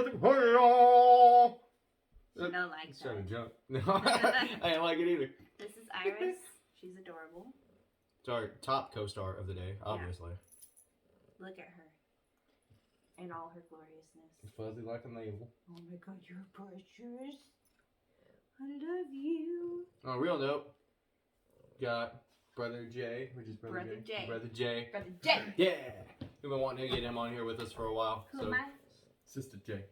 Magic Pile. She don't like It's trying that. to jump. No, I didn't like it either. This is Iris. She's adorable. It's our top co-star of the day, obviously. Look at her. In all her gloriousness. Fuzzy like a navel. Oh my god, you're precious. I love you. On a real note, got Brother Jay, which is Brother Jay. Brother Jay. Brother Jay. Yeah. We've been wanting to get him on here with us for a while. Who am I? Sister Jay.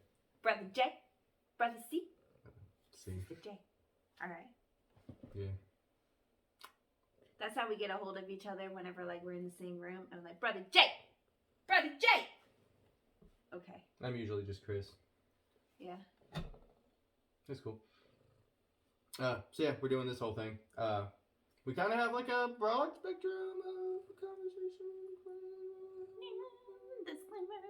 Brother Jay. Brother C. See. Sister Jay. Alright. Yeah. That's how we get a hold of each other whenever like we're in the same room. I'm like, Brother Jay! Brother Jay! Okay. I'm usually just Chris. Yeah. That's cool. So yeah, we're doing this whole thing. We kind of have like a broad spectrum of conversation. Disclaimer.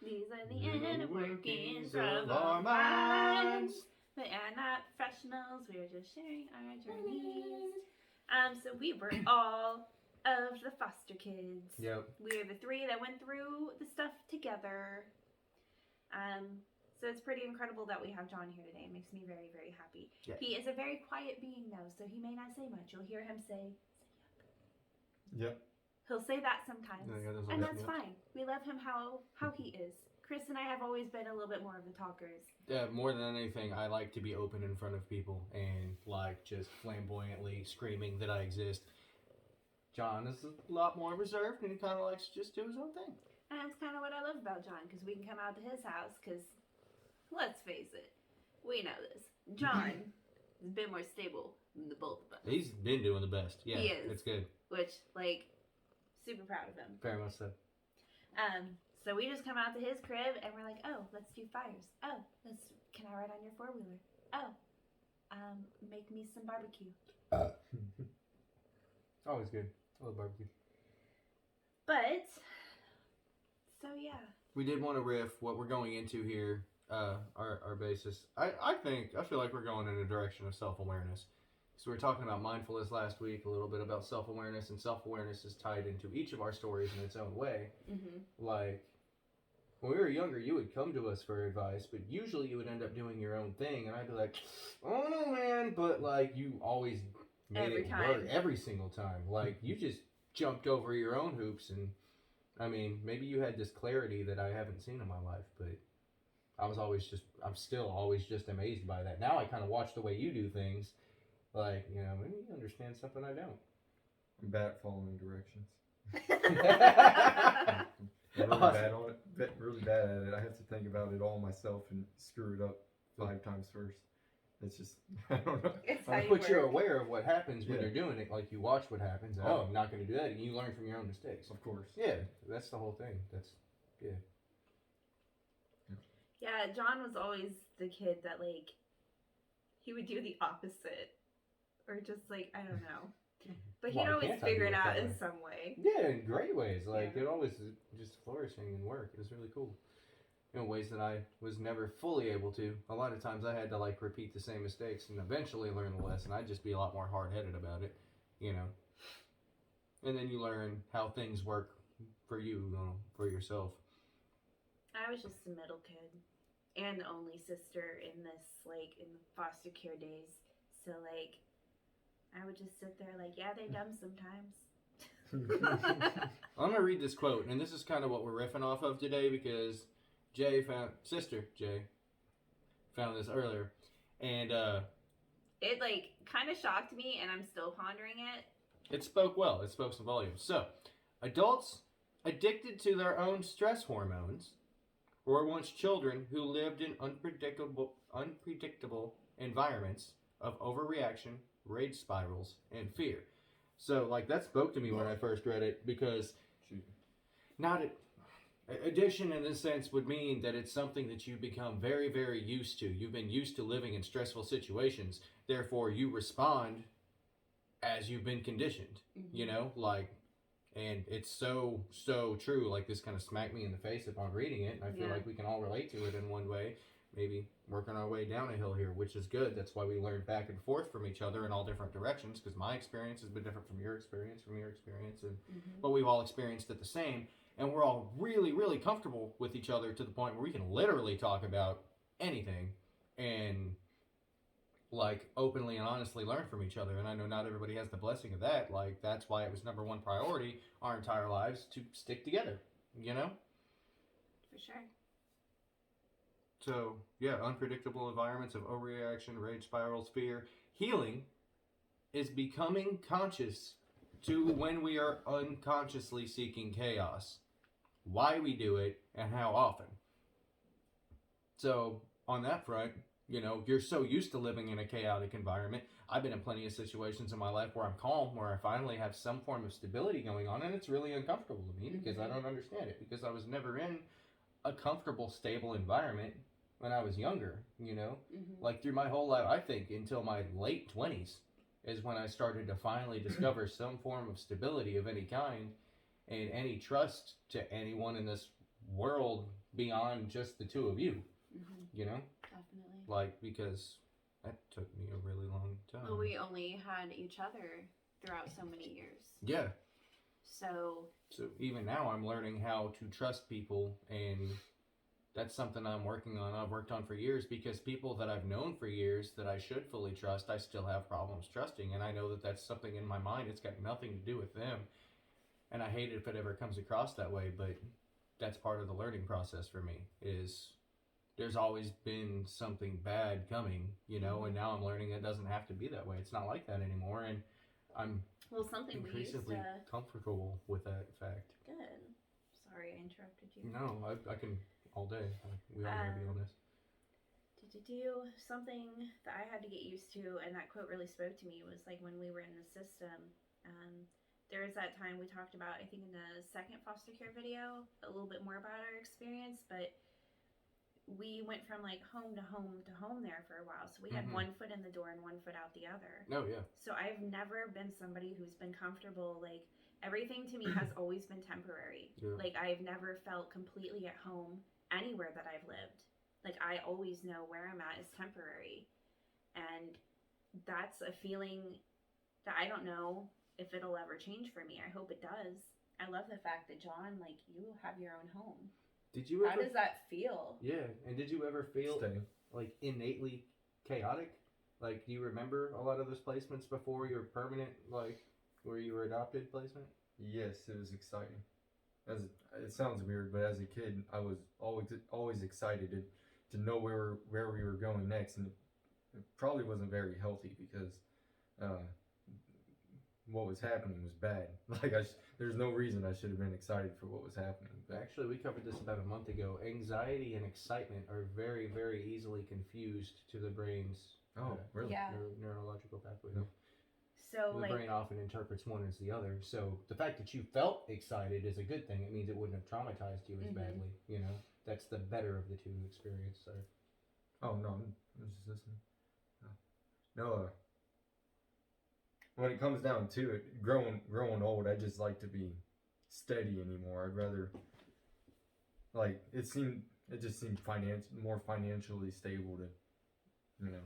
These are the inner workings of our minds. We are not professionals. We are just sharing our journeys. So we were all of the foster kids. Yep. We are the three that went through the stuff together. So it's pretty incredible that we have John here today. It makes me very, very happy. Yeah. He is a very quiet being though, so he may not say much. You'll hear him say Yep. He'll say that sometimes. Yeah, those And are- that's yeah. fine. We love him how he is. Chris and I have always been a little bit more of the talkers. Yeah, more than anything, I like to be open in front of people and like just flamboyantly screaming that I exist. John is a lot more reserved and he kind of likes to just do his own thing. And that's kind of what I love about John, because we can come out to his house, because, let's face it, we know this. John has been more stable than the both of us. He's been doing the best. Yeah, He is. It's good. Which, like, super proud of him. Very much so. So we just come out to his crib, and we're like, oh, let's do fires. Oh, can I ride on your four-wheeler? Oh, make me some barbecue. Always good. I love barbecue. But, so yeah. We did want to riff what we're going into here, our basis. I feel like we're going in a direction of self-awareness. So we were talking about mindfulness last week, a little bit about self-awareness, and self-awareness is tied into each of our stories in its own way. Mm-hmm. Like, when we were younger, you would come to us for advice, but usually you would end up doing your own thing, and I'd be like, oh no, man, but like, you always made Every it time. work every single time. Like, you just jumped over your own hoops, and I mean, maybe you had this clarity that I haven't seen in my life, but I'm still always just amazed by that. Now I kind of watch the way you do things, like, you know, maybe you understand something I don't. I'm bad at following directions. Awesome. I'm really bad on it. Really bad at it. I have to think about it all myself and screw it up 5 times first. It's just, I don't know. It's how you But you're work. aware of what happens when Yeah. you're doing it. Like, you watch what happens. And, Oh. I'm not going to do that. And you learn from your own mistakes. Of course. Yeah, that's the whole thing. Yeah, John was always the kid that, like, he would do the opposite. Or just, like, I don't know. But he'd Why always can't I figure do it it out that in way? some way. Yeah, in great ways. Like, Yeah. it always just flourishing and work. It was really cool. In ways that I was never fully able to. A lot of times I had to, like, repeat the same mistakes and eventually learn the lesson. I'd just be a lot more hard-headed about it, you know. And then you learn how things work for you know, for yourself. I was just the middle kid. And the only sister in this, like, in the foster care days. So, like, I would just sit there like, yeah, they're dumb sometimes. I'm going to read this quote, and this is kind of what we're riffing off of today because Sister Jay found this earlier. And It, like, kind of shocked me, and I'm still pondering it. it spoke well. It spoke some volumes. So, adults addicted to their own stress hormones were once children who lived in unpredictable environments of overreaction, rage spirals, and fear. So, like, that spoke to me when I first read it because addiction in this sense would mean that it's something that you become very, very used to. You've been used to living in stressful situations. Therefore, you respond as you've been conditioned, you know, like, and it's so true. Like, this kind of smacked me in the face upon reading it, and I feel Yeah. like we can all relate to it in one way, maybe working our way down a hill here, which is good. That's why we learn back and forth from each other in all different directions, because my experience has been different from your experience, and but we've all experienced it the same. and we're all really, really comfortable with each other to the point where we can literally talk about anything and like openly and honestly learn from each other. And I know not everybody has the blessing of that. Like that's why it was number one priority our entire lives to stick together, you know? For sure. So yeah, unpredictable environments of overreaction, rage spirals, fear. Healing is becoming conscious to when we are unconsciously seeking chaos, why we do it, and how often. So on that front, you know, you're so used to living in a chaotic environment. I've been in plenty of situations in my life where I'm calm, where I finally have some form of stability going on, and it's really uncomfortable to me because I don't understand it, because I was never in a comfortable, stable environment when I was younger, you know? Like through my whole life, I think until my late 20s is when I started to finally discover some form of stability of any kind and any trust to anyone in this world beyond just the two of you, you know? Definitely. Like, because that took me a really long time. Well, we only had each other throughout so many years. Yeah. So even now I'm learning how to trust people, and that's something I'm working on. I've worked on for years, because people that I've known for years that I should fully trust, I still have problems trusting. And I know that that's something in my mind. It's got nothing to do with them. And I hate it if it ever comes across that way, but that's part of the learning process for me, is there's always been something bad coming, you know, and now I'm learning it doesn't have to be that way. It's not like that anymore. And I'm something increasingly we used to... comfortable with that fact. Good. Sorry, I interrupted you. No, I can all day. We all gotta be on this. Something that I had to get used to, and that quote really spoke to me, was like when we were in the system. There was that time we talked about, I think in the second foster care video, a little bit more about our experience, but we went from like home to home to home there for a while. So we had one foot in the door and one foot out the other. Oh, yeah. So I've never been somebody who's been comfortable. Like everything to me has always been temporary. Yeah. Like I've never felt completely at home anywhere that I've lived. Like I always know where I'm at is temporary. And that's a feeling that I don't know if it'll ever change for me. I hope it does. I love the fact that, John, like, you have your own home. Did you ever... How does that feel? Yeah, and did you ever feel like innately chaotic? Like, do you remember a lot of those placements before your permanent, like, where you were adopted placement? Yes, it was exciting. It sounds weird, but as a kid, I was always excited to know where we were going next, and it probably wasn't very healthy, because what was happening was bad. Like there's no reason I should have been excited for what was happening. Actually, we covered this about a month ago. Anxiety and excitement are very, very easily confused to the brain's really? Yeah. Neurological pathway. Yeah. So the brain often interprets one as the other. So the fact that you felt excited is a good thing. It means it wouldn't have traumatized you as badly. You know, that's the better of the two experiences. So. Oh no, I'm just listening. No. When it comes down to it, growing old, I just like to be steady anymore. I'd rather, like, it just seemed more financially stable to, you know,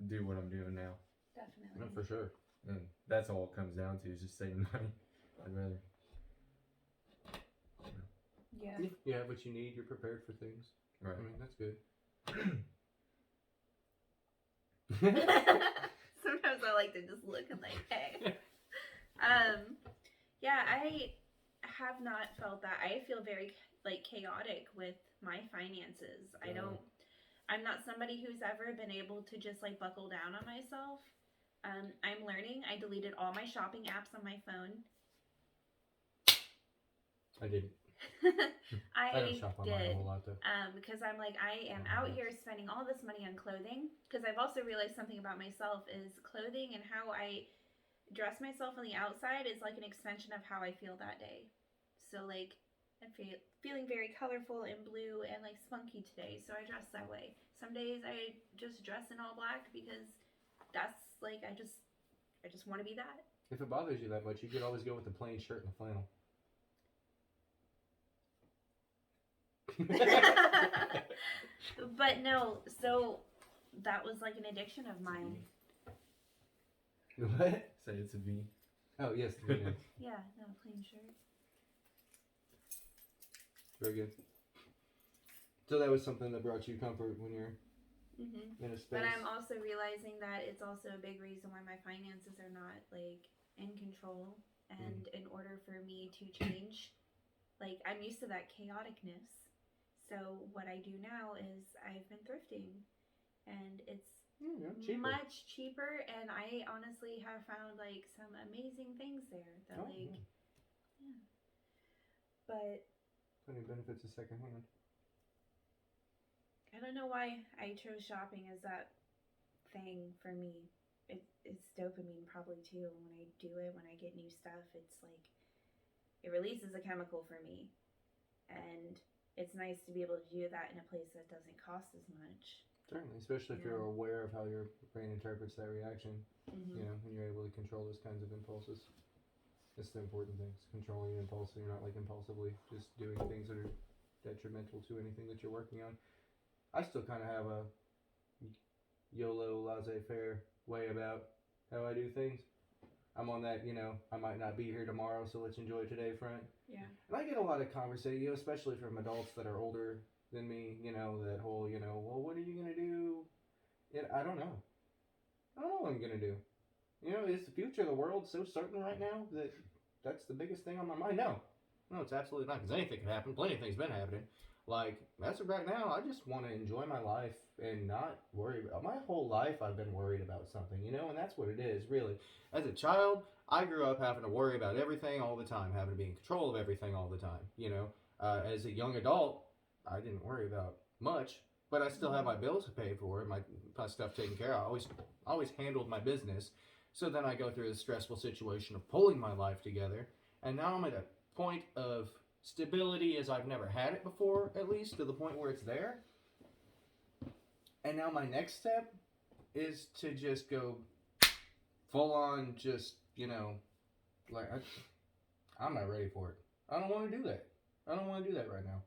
do what I'm doing now. Definitely. No, for sure. And that's all it comes down to, is just saving money. I'd rather. Yeah. You have what you need. You're prepared for things. Right. I mean, that's good. Sometimes I like to just look and like, hey. Yeah, I have not felt that. I feel very like chaotic with my finances. I'm not somebody who's ever been able to just like buckle down on myself. I'm learning. I deleted all my shopping apps on my phone. I didn't. I don't shop online a whole lot though. Because I'm like, I am out here spending all this money on clothing. Because I've also realized something about myself is clothing and how I dress myself on the outside is like an extension of how I feel that day. So like, I'm feeling very colorful and blue and like spunky today, so I dress that way. Some days I just dress in all black because that's like, I just want to be that. If it bothers you that much, you could always go with the plain shirt and the flannel. But no, so that was like an addiction of mine. What? Say it's a V. Oh yes, the V. Yeah, no, plain shirt. Very good. So that was something that brought you comfort when you're Mm-hmm. in a space. But I'm also realizing that it's also a big reason why my finances are not like in control. And in order for me to change, like I'm used to that chaoticness. So what I do now is I've been thrifting, and it's cheaper. much cheaper. And I honestly have found like some amazing things there that yeah. But plenty of benefits of secondhand. I don't know why I chose shopping as that thing for me. It's dopamine probably too. When I do it, when I get new stuff, it's like it releases a chemical for me, and it's nice to be able to do that in a place that doesn't cost as much. Certainly, especially if you're aware of how your brain interprets that reaction. Mm-hmm. You know, when you're able to control those kinds of impulses. That's the important thing. It's controlling your impulse, so you're not like impulsively just doing things that are detrimental to anything that you're working on. I still kind of have a YOLO, laissez-faire way about how I do things. I'm on that, you know, I might not be here tomorrow, so let's enjoy today front. Yeah. And I get a lot of conversation, you know, especially from adults that are older than me, you know, that whole, you know, well, what are you going to do? I don't know. I don't know what I'm going to do. You know, is the future of the world so certain right now that that's the biggest thing on my mind? No, it's absolutely not, because anything can happen. Plenty of things been happening. Like, as of right now, I just want to enjoy my life and not worry about my whole life. I've been worried about something, you know, and that's what it is, really. As a child, I grew up having to worry about everything all the time, having to be in control of everything all the time, you know. As a young adult, I didn't worry about much, but I still have my bills to pay for, my stuff taken care of. I always handled my business. So then I go through the stressful situation of pulling my life together, and now I'm at a point of stability as I've never had it before, at least to the point where it's there. And now my next step is to just go full on, just, you know, like I'm not ready for it. I don't want to do that. I don't want to do that right now.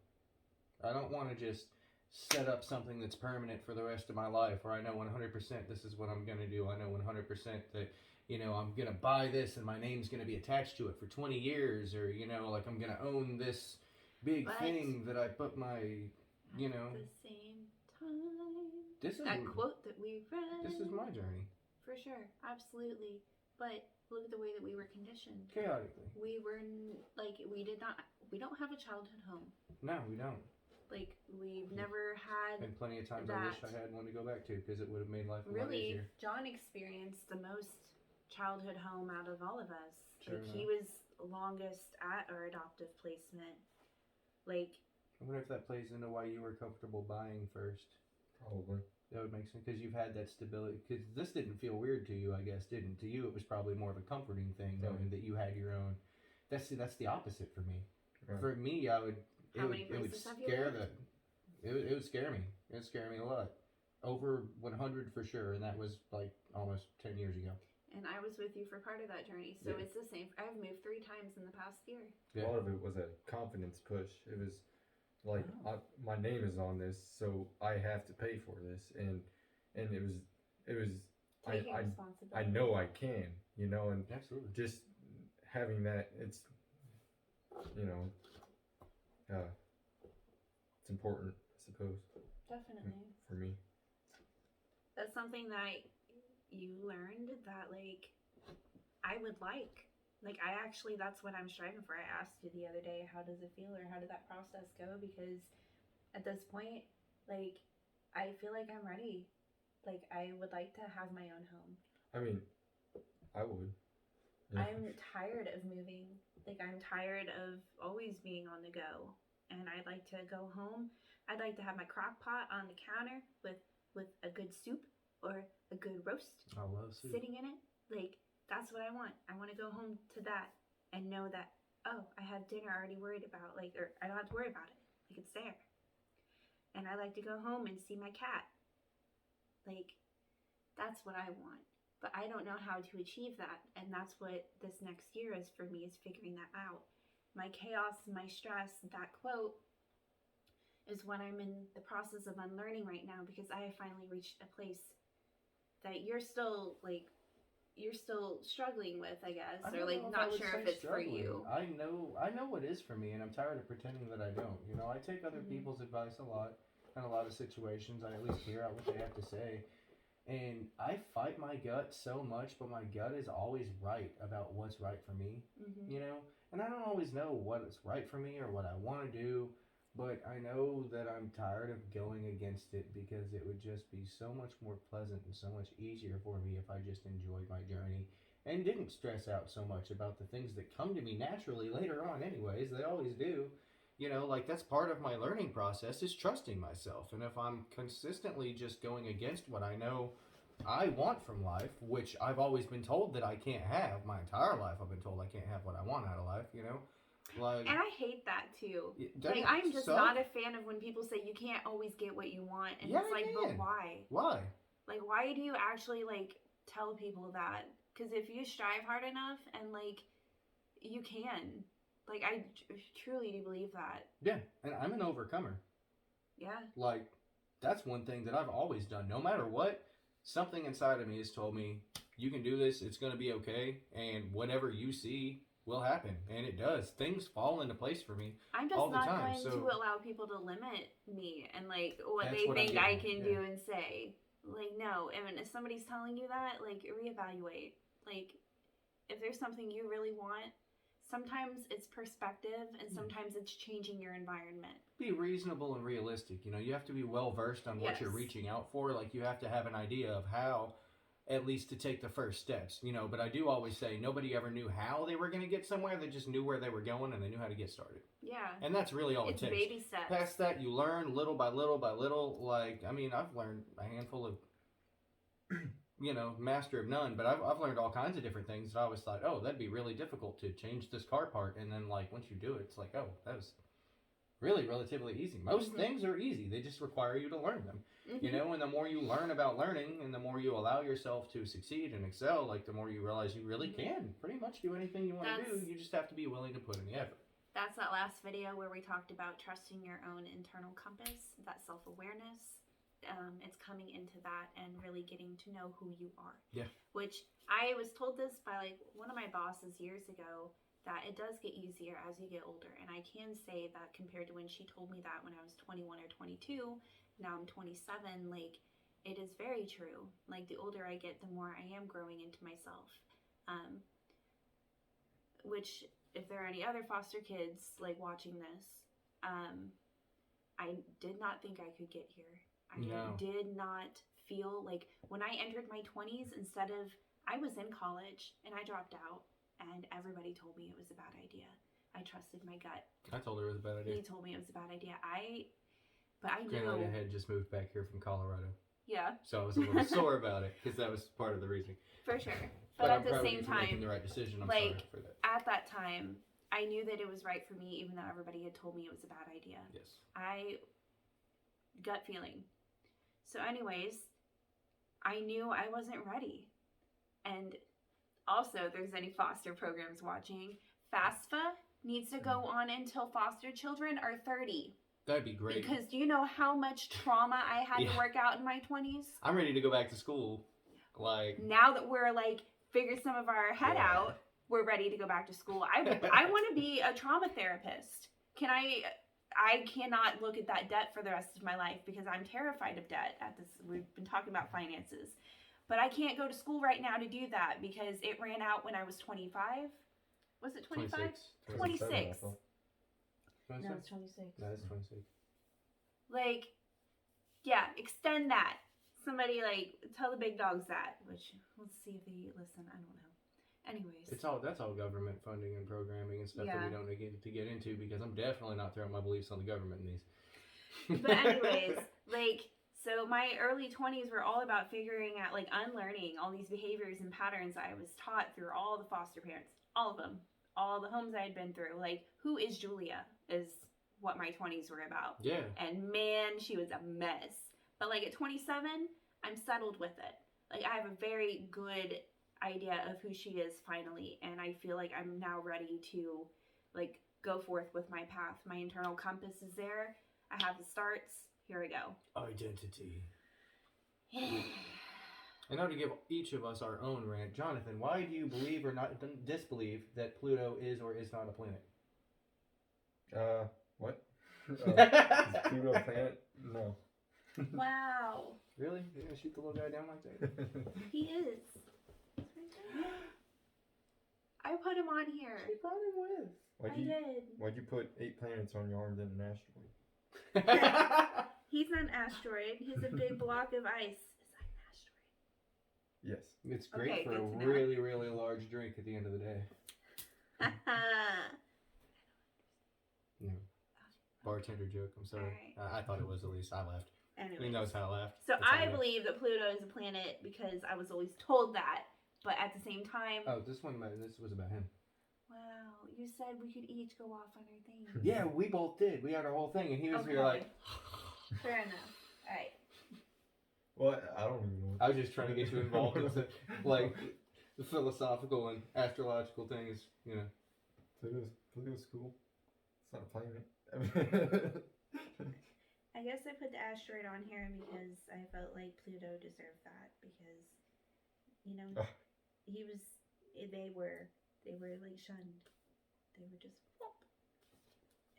I don't want to just set up something that's permanent for the rest of my life, where I know 100% this is what I'm going to do. I know 100% that, you know, I'm going to buy this and my name's going to be attached to it for 20 years, or, you know, like I'm going to own this big thing that I put my, you know. At the same time. This is that quote that we read. This is my journey. For sure. Absolutely. But look at the way that we were conditioned. Chaotically. We were, like, we don't have a childhood home. No, we don't. Like, we've never had. And plenty of times I wish I had one to go back to, because it would have made life a lot easier. John experienced the most childhood home out of all of us. Sure like, he was longest at our adoptive placement. Like, I wonder if that plays into why you were comfortable buying first. Probably. That would make sense, because you've had that stability. Because this didn't feel weird to you, I guess, didn't? To you, it was probably more of a comforting thing, knowing that you had your own. That's the opposite for me. Right. For me, it would scare me. It would scare me. It would scare me a lot. Over 100 for sure, and that was like almost 10 years ago. And I was with you for part of that journey, so it's the same. I've moved 3 times in the past year. Yeah. A lot of it was a confidence push. It was like, my name is on this, so I have to pay for this, and it was taking responsibility. I know I can, you know, and absolutely just having that, it's, you know, it's important, I suppose. Definitely. For me. That's something that you learned that, like, I would like. Like, that's what I'm striving for. I asked you the other day, how does it feel, or how did that process go? Because at this point, like, I feel like I'm ready. Like, I would like to have my own home. I mean, I would. Yeah. I'm tired of moving. Like, I'm tired of always being on the go. And I'd like to go home. I'd like to have my crock pot on the counter with a good soup or a good roast. I love soup. Sitting in it. Like, that's what I want. I want to go home to that and know that, oh, I have dinner already worried about. Like, or I don't have to worry about it. Like, it's there. And I like to go home and see my cat. Like, that's what I want. But I don't know how to achieve that. And that's what this next year is for me, is figuring that out. My chaos, my stress, that quote is what I'm in the process of unlearning right now, because I have finally reached a place that you're still, like, you're still struggling with, I guess, I or don't like know not I would sure say if it's for struggling. you. I know what is for me, and I'm tired of pretending that I don't. You know, I take other Mhm. people's advice a lot in a lot of situations. I at least hear out what they have to say, and I fight my gut so much, but my gut is always right about what's right for me. Mm-hmm. You know, and I don't always know what is right for me or what I want to do. But I know that I'm tired of going against it because it would just be so much more pleasant and so much easier for me if I just enjoyed my journey and didn't stress out so much about the things that come to me naturally later on anyways. They always do. You know, like that's part of my learning process is trusting myself. And if I'm consistently just going against what I know I want from life, which I've always been told that I can't have my entire life, I've been told I can't have what I want out of life, you know? Like, And I hate that too. doesn't Like, I'm just suck? not a fan of when people say you can't always get what you want, and Yeah, it's like, I but can. why? Why? Like, why do you actually like tell people that? Because if you strive hard enough, and like, you can. Like, I truly do believe that. Yeah, and I'm an overcomer. Yeah. Like, that's one thing that I've always done. No matter what, something inside of me has told me, you can do this, it's going to be okay, and whatever you see will happen. And it does. Things fall into place for me. I'm just all the not time, going so- to allow people to limit me and like what That's they what I'm think I getting can at, do and say. Like, no. And if somebody's telling you that, like, reevaluate. Like, if there's something you really want, sometimes it's perspective and sometimes it's changing your environment. Be reasonable and realistic. You know, you have to be well versed on what you're Yes. reaching out for. Like, you have to have an idea of how, at least to take the first steps. You know, but I do always say nobody ever knew how they were going to get somewhere. They just knew where they were going and they knew how to get started. Yeah. And that's really all It's it takes. baby steps. Past that, you learn little by little by little. Like, I mean, I've learned a handful of, you know, master of none, but I've learned all kinds of different things that I always thought, oh, that'd be really difficult to change this car part. And then, like, once you do it, it's like, oh, that was really relatively easy. Most Mhm. things are easy. They just require you to learn them. Mhm. You know, and the more you learn about learning and the more you allow yourself to succeed and excel, like, the more you realize you really can pretty much do anything you want to do. That's- You just have to be willing to put in the effort. That's that last video where we talked about trusting your own internal compass, that self-awareness. It's coming into that and really getting to know who you are. Yeah. Which I was told this by like one of my bosses years ago, that it does get easier as you get older. And I can say that compared to when she told me that when I was 21 or 22, now I'm 27, like it is very true. Like the older I get, the more I am growing into myself. Which if there are any other foster kids like watching this, I did not think I could get here. I did not feel like when I entered my 20s, instead of, I was in college and I dropped out and everybody told me it was a bad idea. I trusted my gut. I told her it was a bad idea. He told me it was a bad idea. But I Granted, knew. I had just moved back here from Colorado, Yeah, so I was a little sore about it because that was part of the reason. for sure. But I'm at the proud of same you for making time, the right decision. I'm like, sorry for that. at that time, I knew that it was right for me, even though everybody had told me it was a bad idea. Yes. Gut feeling. So anyways, I knew I wasn't ready. And also, if there's any foster programs watching, FAFSA needs to go on until foster children are 30. That'd be great. Because do you know how much trauma I had to Yeah. work out in my 20s? I'm ready to go back to school. Like, Now that we're like figured some of our head Yeah. out, we're ready to go back to school. I want to be a trauma therapist. I cannot look at that debt for the rest of my life because I'm terrified of debt. We've been talking about finances. But I can't go to school right now to do that because it ran out when I was 25. Was it 25? 26. No, 26. it's 26. No, it's 26. Like, yeah, extend that. Somebody, like, tell the big dogs that. Which, let's see if they listen. I don't know. Anyways. That's all government funding and programming and stuff that Yeah. we don't get to get into because I'm definitely not throwing my beliefs on the government in these. But anyways, like, so my early 20s were all about figuring out, like, unlearning all these behaviors and patterns I was taught through all the foster parents. All of them. All the homes I had been through. Like, who is Julia is what my 20s were about. Yeah. And man, she was a mess. But, like, at 27, I'm settled with it. Like, I have a very good idea of who she is finally. And I feel like I'm now ready to, like, go forth with my path. My internal compass is there. I have the starts. Here we go. Identity. And now to give each of us our own rant, Jonathan, why do you believe or not disbelieve that Pluto is or is not a planet? What? Is Pluto a planet? No. Wow. Really? You're gonna shoot the little guy down like that? He is. I put him on here. She brought him with. I did. Why'd you put 8 planets on your arm than an asteroid? He's not an asteroid. He's a big block of ice. Is that an asteroid? Yes. It's great Okay, for good a to know. really, really large drink at the end of the day. Yeah. Bartender joke. I'm sorry. Alright. I thought it was at least. I laughed. He Anyway. knows how I laughed. So That's how I laughed. believe that Pluto is a planet because I was always told that. But at the same time, Oh, this was about him. wow, you said we could each go off on our thing. Yeah, we both did. We had our whole thing, and he was here like. Fair enough. Alright. Well, I don't even know. I was just trying to get you involved in like the philosophical and astrological things, you know. Pluto's cool. It's not a planet. I guess I put the asteroid on here because I felt like Pluto deserved that because, you know, Ugh. they were like shunned. They were just, whoop.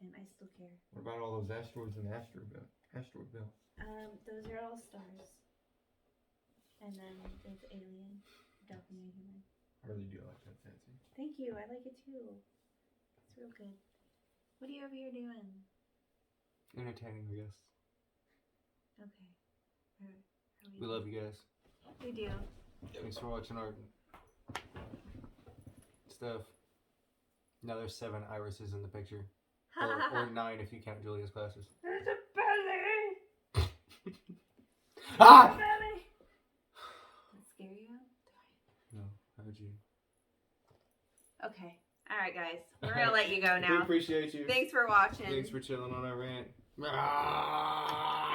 And I still care. What about all those asteroids in the asteroid belt? Those are all stars. And then there's alien, definitely human. I really do like that fancy. Thank you. I like it too. It's real good. What are you over here doing? Entertaining, I guess. Okay. How are We love you guys. We do. Thanks for watching our stuff. Now there's 7 irises in the picture. Or 9 if you count Julia's classes. There's a belly! Ah! Belly! That scare you? No, how'd you? Okay. Alright, guys. We're gonna let you go We now. appreciate you. Thanks for watching. Thanks for chilling on our rant. Ah!